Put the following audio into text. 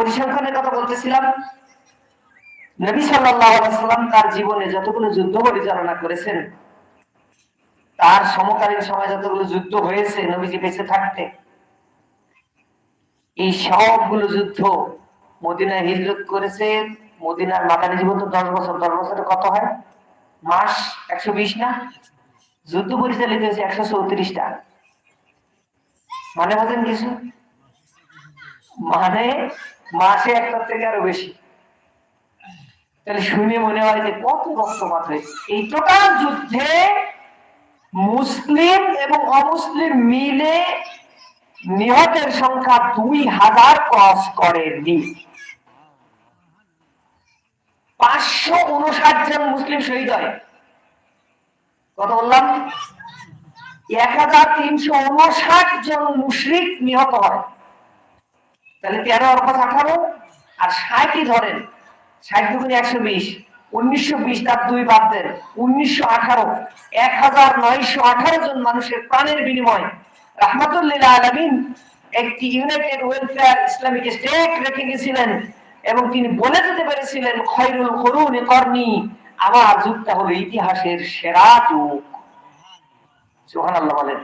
পরিসংখ্যানের কথা বলতেছিলাম। নবী সাল্লাল্লাহু আলাইহি ওয়াসাল্লাম তার জীবনে যতগুলো যুদ্ধ পরিচালনা করেছেন, তার সমকালীন সময়ে যতগুলো যুদ্ধ হয়েছে নবীজি বেঁচে থাকতে, এই সবগুলো যুদ্ধ মদিনায় হিজরত করেছে। মদিনার মাদানী জীবন তো 10 বছর, 10 বছরে কত হয় মাস? 120 না? যুদ্ধ পরিচালিত হয়েছে 134টা। মানে বলেন কিছু, মানে মাসে একটার থেকে আরো বেশি। তাহলে শুনে মনে হয় যে কত রক্তপাত হয়েছে। এই টোটাল যুদ্ধে মুসলিম এবং অমুসলিম মিলে নিহতের সংখ্যা 2000 ক্রস করেনি। 559 জন মুসলিম শহীদ হয়। কত বললাম? 1359 জন মুশরিক নিহত হয়। তাহলে 13 আর 5 18, আর 60ই ধরেন, 60 দুগুণে 120, 1920 তার 2 বাদ দেন, 1918, 1918 জন মানুষের প্রাণের বিনিময় রাহমাতুল্লিল আলামিন একটি ইউনাইটেড ওয়েলফেয়ার ইসলামিক স্টেট রেখে গেছিলেন, এবং তিনি বলে যেতে পেরেছিলেন খয়রুল কুরুনি করনি, আমার যুগটা হলো ইতিহাসের সেরা যুগ। সুবহানাল্লাহ বলেন।